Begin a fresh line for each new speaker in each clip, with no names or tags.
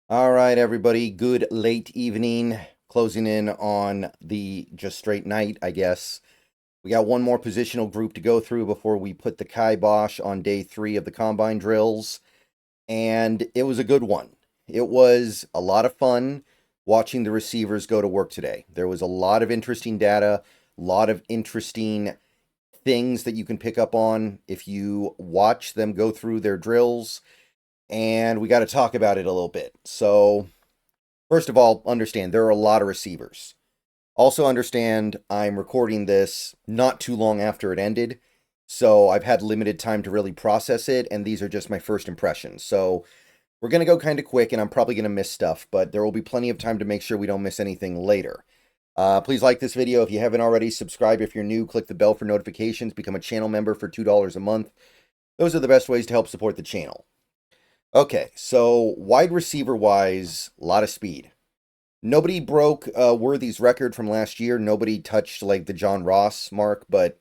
All right, everybody. Good late evening. Closing in on the just straight night, I guess. We got one more positional group to go through before we put the kibosh on day 3 of the combine drills. And it was a good one. It was a lot of fun watching the receivers go to work today. There was a lot of interesting data, a lot of interesting things that you can pick up on if you watch them go through their drills. And we got to talk about it a little bit. So, first of all, understand there are a lot of receivers. Also, understand I'm recording this not too long after it ended, so I've had limited time to really process it, and these are just my first impressions. So, we're going to go kind of quick, and I'm probably going to miss stuff, but there will be plenty of time to make sure we don't miss anything later. Please like this video if you haven't already. Subscribe if you're new. Click the bell for notifications. Become a channel member for $2 a month. Those are the best ways to help support the channel. Okay, so wide receiver wise, a lot of speed. Nobody broke Worthy's record from last year. Nobody touched like the John Ross mark, but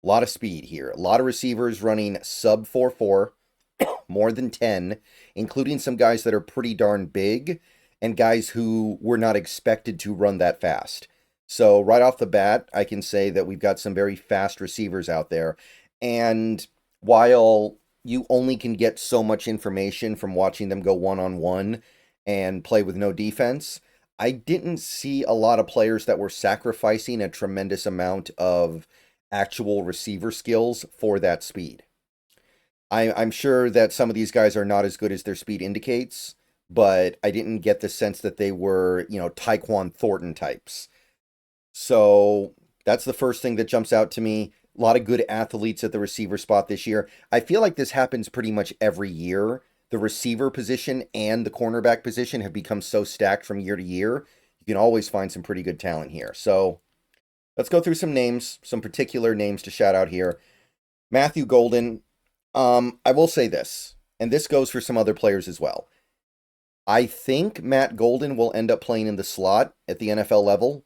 a lot of speed here. A lot of receivers running sub 4.4, more than 10, including some guys that are pretty darn big and guys who were not expected to run that fast. So right off the bat, I can say that we've got some very fast receivers out there. And while you only can get so much information from watching them go one-on-one and play with no defense, I didn't see a lot of players that were sacrificing a tremendous amount of actual receiver skills for that speed. I'm sure that some of these guys are not as good as their speed indicates, but I didn't get the sense that they were, Tyquan Thornton types. So that's the first thing that jumps out to me. A lot of good athletes at the receiver spot this year. I feel like this happens pretty much every year. The receiver position and the cornerback position have become so stacked from year to year. You can always find some pretty good talent here. So let's go through some names, some particular names to shout out here. Matthew Golden. I will say this, and this goes for some other players as well. I think Matt Golden will end up playing in the slot at the NFL level.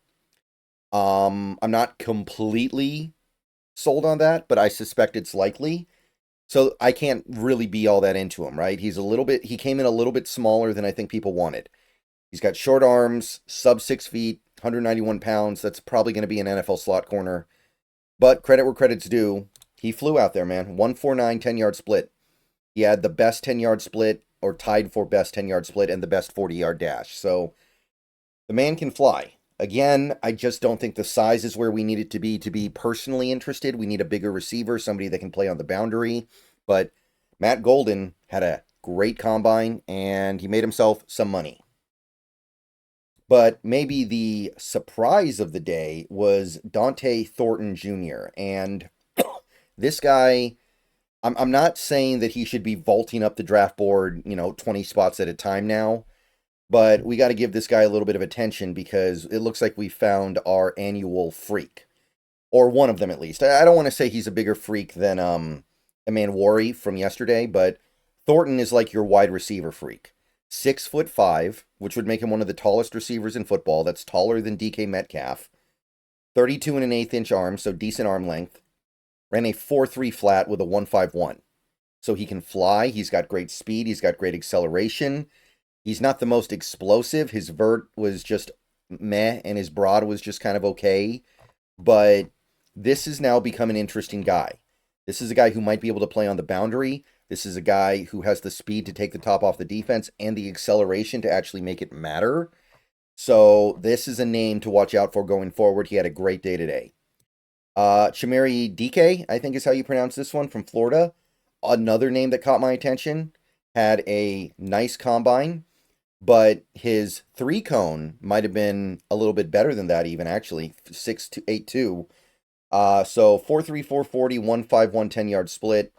I'm not completely sold on that, but I suspect it's likely. So I can't really be all that into him, right? He came in a little bit smaller than I think people wanted. He's got short arms, sub 6 feet, 191 pounds. That's probably going to be an NFL slot corner. But credit where credit's due. He flew out there, man. 149 10-yard split. He had the best 10-yard split, or tied for best 10-yard split, and the best 40-yard dash. So the man can fly. Again, I just don't think the size is where we need it to be personally interested. We need a bigger receiver, somebody that can play on the boundary. But Matt Golden had a great combine, and he made himself some money. But maybe the surprise of the day was Donte Thornton Jr. And this guy, I'm not saying that he should be vaulting up the draft board, 20 spots at a time now. But we got to give this guy a little bit of attention because it looks like we found our annual freak. Or one of them at least. I don't want to say he's a bigger freak than Amanwari from yesterday, but Thornton is like your wide receiver freak. 6'5", which would make him one of the tallest receivers in football. That's taller than DK Metcalf. 32 and an eighth inch arm, so decent arm length. Ran a 4.3 flat with a 1.51. So he can fly. He's got great speed. He's got great acceleration. He's not the most explosive. His vert was just meh, and his broad was just kind of okay. But this has now become an interesting guy. This is a guy who might be able to play on the boundary. This is a guy who has the speed to take the top off the defense and the acceleration to actually make it matter. So this is a name to watch out for going forward. He had a great day today. Chimere Dike, I think is how you pronounce this one, from Florida. Another name that caught my attention. Had a nice combine, but his 3-cone might have been a little bit better than that even, actually. 6'8'2". So 4.3, 440, 151 10-yard split.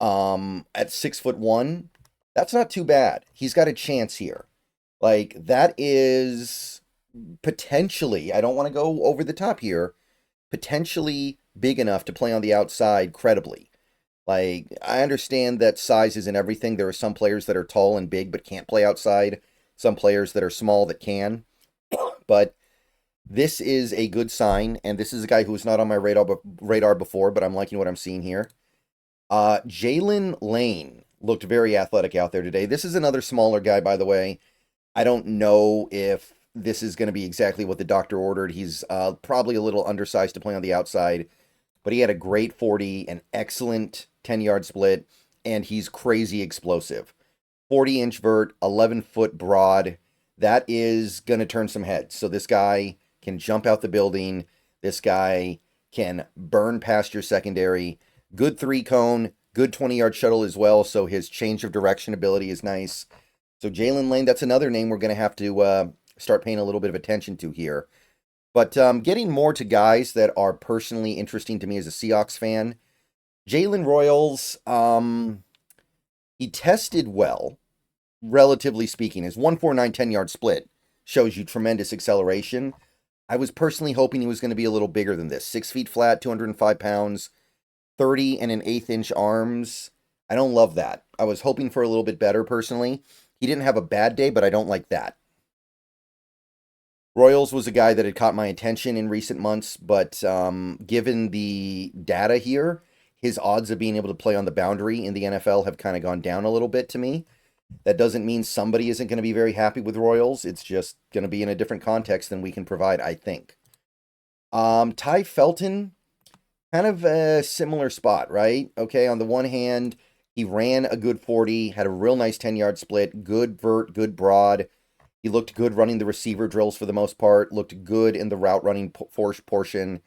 At 6'1", that's not too bad. He's got a chance here. Like, that is potentially, I don't want to go over the top here, potentially big enough to play on the outside credibly. Like, I understand that size isn't everything. There are some players that are tall and big but can't play outside. Some players that are small that can. But this is a good sign, and this is a guy who was not on my radar before, but I'm liking what I'm seeing here. Jaylin Noel looked very athletic out there today. This is another smaller guy, by the way. I don't know if this is going to be exactly what the doctor ordered. He's probably a little undersized to play on the outside, but he had a great 40, an excellent 10-yard split, and he's crazy explosive. 40-inch vert, 11-foot broad. That is going to turn some heads. So this guy can jump out the building. This guy can burn past your secondary. Good 3-cone, good 20-yard shuttle as well, so his change of direction ability is nice. So Jaylin Lane, that's another name we're going to have to start paying a little bit of attention to here. But getting more to guys that are personally interesting to me as a Seahawks fan, Jaylen Royals, he tested well, relatively speaking. His 149 10-yard split shows you tremendous acceleration. I was personally hoping he was going to be a little bigger than this. 6 feet flat, 205 pounds, 30 and an 1/8 inch arms. I don't love that. I was hoping for a little bit better personally. He didn't have a bad day, but I don't like that. Royals was a guy that had caught my attention in recent months, but given the data here, his odds of being able to play on the boundary in the NFL have kind of gone down a little bit to me. That doesn't mean somebody isn't going to be very happy with Royals. It's just going to be in a different context than we can provide, I think. Felton, kind of a similar spot, right? Okay, on the one hand, he ran a good 40, had a real nice 10-yard split, good vert, good broad. He looked good running the receiver drills for the most part, looked good in the route running portion,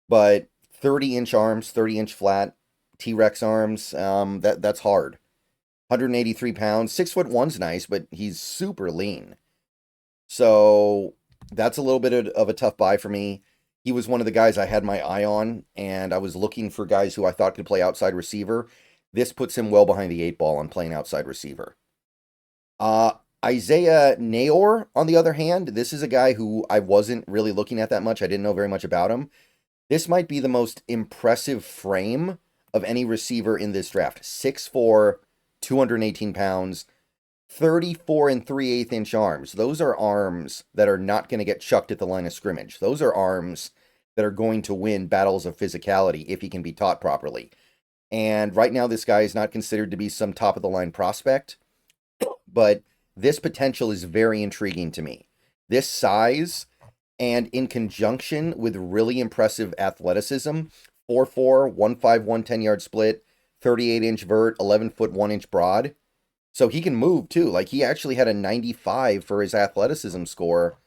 but 30-inch arms, 30-inch flat, T-Rex arms, that's hard. 183 pounds, 6'1's nice, but he's super lean. So that's a little bit of a tough buy for me. He was one of the guys I had my eye on, and I was looking for guys who I thought could play outside receiver. This puts him well behind the 8 ball on playing outside receiver. Isaiah Neyor, on the other hand, this is a guy who I wasn't really looking at that much. I didn't know very much about him. This might be the most impressive frame of any receiver in this draft. 6'4", 218 pounds, 34 and 3/8 inch arms. Those are arms that are not going to get chucked at the line of scrimmage. Those are arms that are going to win battles of physicality if he can be taught properly. And right now, this guy is not considered to be some top of the line prospect, but this potential is very intriguing to me. This size, and in conjunction with really impressive athleticism, 4'4", 151 10-yard split, 38-inch vert, 11-foot 1-inch broad. So he can move too. Like, he actually had a 95 for his athleticism score.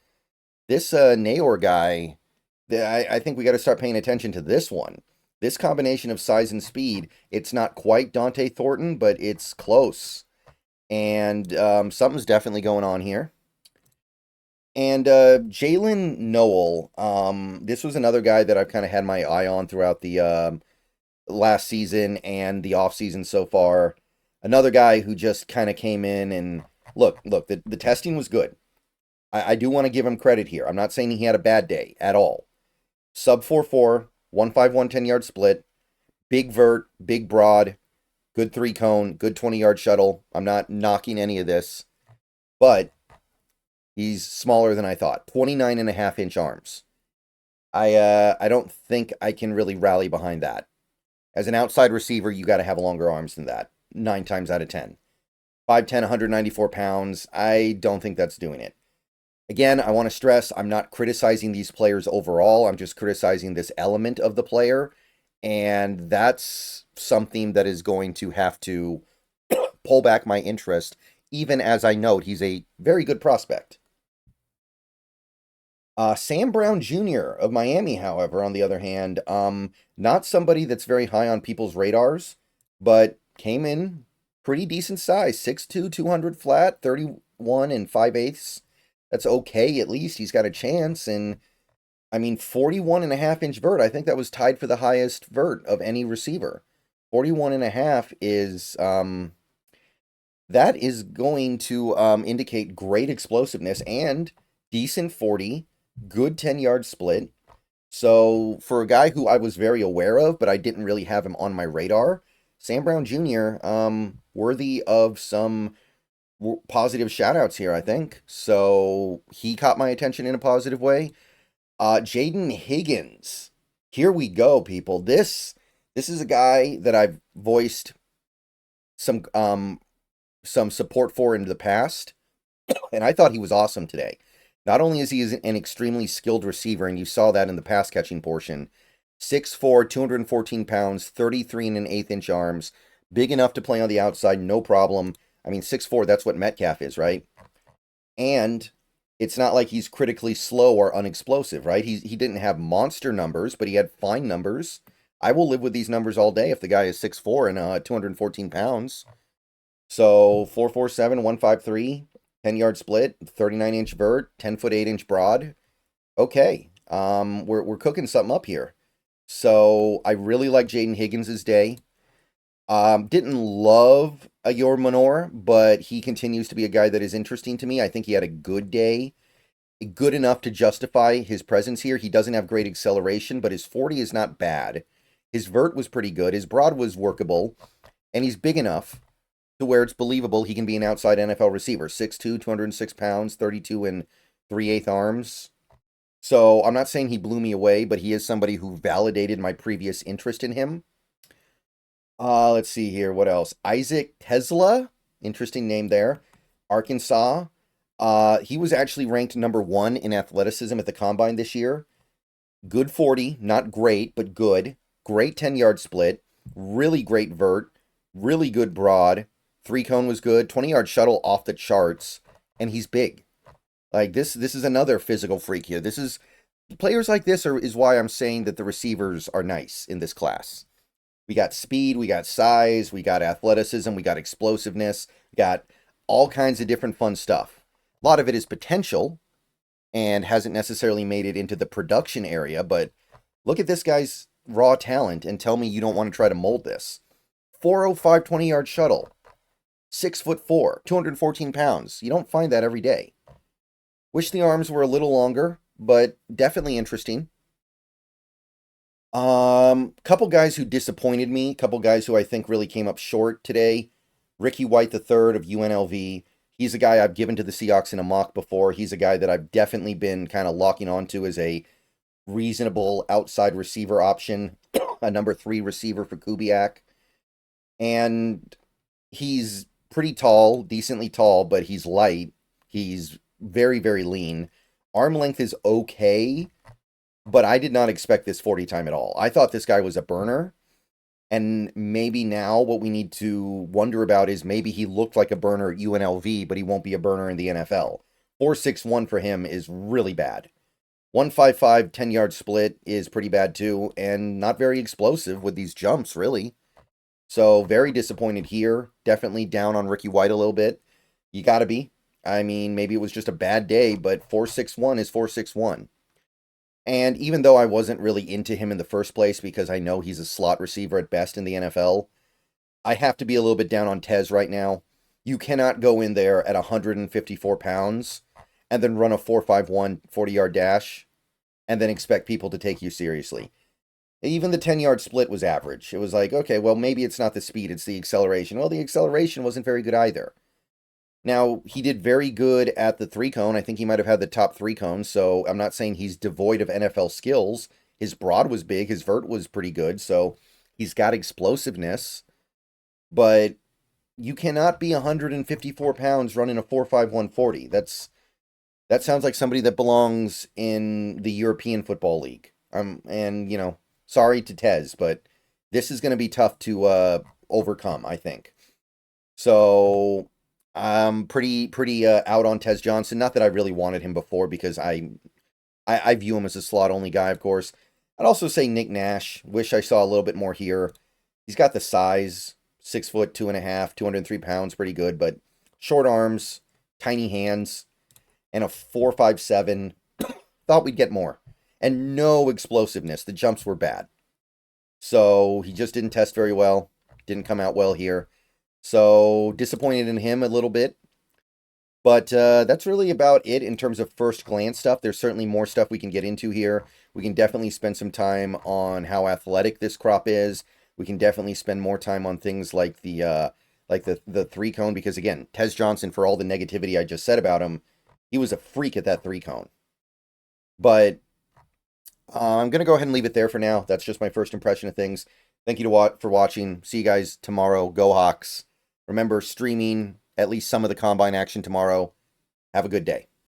This Neyor guy, I think we got to start paying attention to this one. This combination of size and speed, it's not quite Donte Thornton, but it's close. And something's definitely going on here. And Jaylin Noel, this was another guy that I've kind of had my eye on throughout the last season and the offseason so far. Another guy who just kind of came in and look, the testing was good. I do want to give him credit here. I'm not saying he had a bad day at all. Sub 4'4", 151 10-yard split, big vert, big broad, good 3-cone, good 20-yard shuttle. I'm not knocking any of this, but he's smaller than I thought. 29.5-inch arms. I don't think I can really rally behind that. As an outside receiver, you got to have longer arms than that. 9 times out of 10. 5'10", 194 pounds. I don't think that's doing it. Again, I want to stress, I'm not criticizing these players overall. I'm just criticizing this element of the player. And that's something that is going to have to pull back my interest, even as I note he's a very good prospect. Sam Brown Jr. of Miami, however, on the other hand, not somebody that's very high on people's radars, but came in pretty decent size. 6'2", 200 flat, 31 and 5/8. That's okay, at least. He's got a chance. And, I mean, 41.5-inch vert. I think that was tied for the highest vert of any receiver. 41.5 is, that is going to indicate great explosiveness and decent 40, good 10-yard split. So, for a guy who I was very aware of, but I didn't really have him on my radar, Sam Brown Jr., worthy of some positive shout-outs here, I think. So, he caught my attention in a positive way. Jayden Higgins. Here we go, people. This is a guy that I've voiced some support for in the past. And I thought he was awesome today. Not only is he an extremely skilled receiver, and you saw that in the pass catching portion, 6'4", 214 pounds, 33 and an eighth inch arms, big enough to play on the outside, no problem. I mean, 6'4", that's what Metcalf is, right? And it's not like he's critically slow or unexplosive, right? He didn't have monster numbers, but he had fine numbers. I will live with these numbers all day if the guy is 6'4" and 214 pounds. So 4.47, 153, 10-yard split, 39-inch vert, 10-foot 8-inch broad. Okay, we're cooking something up here. So I really like Jayden Higgins' day. Didn't love Ayomanor, but he continues to be a guy that is interesting to me. I think he had a good day, good enough to justify his presence here. He doesn't have great acceleration, but his 40 is not bad. His vert was pretty good. His broad was workable, and he's big enough to where it's believable he can be an outside NFL receiver. 6'2", 206 pounds, 32 and 3/8 arms. So I'm not saying he blew me away, but he is somebody who validated my previous interest in him. Let's see here. What else? Isaac Teslaa. Interesting name there. Arkansas. He was actually ranked number 1 in athleticism at the combine this year. Good 40, not great, but good. Great 10-yard split. Really great vert. Really good broad. 3-cone was good. 20-yard shuttle off the charts. And he's big. Like, this is another physical freak here. Players like this is why I'm saying that the receivers are nice in this class. We got speed, we got size, we got athleticism, we got explosiveness, we got all kinds of different fun stuff. A lot of it is potential and hasn't necessarily made it into the production area, but look at this guy's raw talent and tell me you don't want to try to mold this. 405 20-yard shuttle, 6'4", 214 pounds. You don't find that every day. Wish the arms were a little longer, but definitely interesting. Couple guys who disappointed me, couple guys who I think really came up short today. Ricky White III of UNLV. He's a guy I've given to the Seahawks in a mock before. He's a guy that I've definitely been kind of locking onto as a reasonable outside receiver option, a number 3 receiver for Kubiak. And he's pretty tall, decently tall, but he's light. He's very, very lean. Arm length is okay, but I did not expect this 40 time at all. I thought this guy was a burner. And maybe now what we need to wonder about is maybe he looked like a burner at UNLV, but he won't be a burner in the NFL. 4.61 for him is really bad. 155 10-yard split is pretty bad too, and not very explosive with these jumps, really. So very disappointed here. Definitely down on Ricky White a little bit. You gotta be. I mean, maybe it was just a bad day, but 4.61 is 4.61. And even though I wasn't really into him in the first place because I know he's a slot receiver at best in the NFL, I have to be a little bit down on Tez right now. You cannot go in there at 154 pounds and then run a 4.51 40-yard dash and then expect people to take you seriously. Even the 10-yard split was average. It was like, okay, well, maybe it's not the speed, it's the acceleration. Well, the acceleration wasn't very good either. Now, he did very good at the 3-cone. I think he might have had the top 3 cones, so I'm not saying he's devoid of NFL skills. His broad was big, his vert was pretty good, so he's got explosiveness. But you cannot be 154 pounds running a 4.51 40. That sounds like somebody that belongs in the European Football League. And, you know, sorry to Tez, but this is going to be tough to overcome, I think. So I'm pretty out on Tez Johnson. Not that I really wanted him before because I view him as a slot-only guy, of course. I'd also say Nick Nash. Wish I saw a little bit more here. He's got the size, 6 foot, 2.5, 203 pounds, pretty good, but short arms, tiny hands, and a 4.57. Thought we'd get more. And no explosiveness. The jumps were bad. So he just didn't test very well. Didn't come out well here. So disappointed in him a little bit. But that's really about it in terms of first glance stuff. There's certainly more stuff we can get into here. We can definitely spend some time on how athletic this crop is. We can definitely spend more time on things like the 3-cone, because again, Tez Johnson, for all the negativity I just said about him, he was a freak at that 3-cone. But I'm going to go ahead and leave it there for now. That's just my first impression of things. Thank you for watching. See you guys tomorrow. Go Hawks. Remember, streaming at least some of the combine action tomorrow. Have a good day.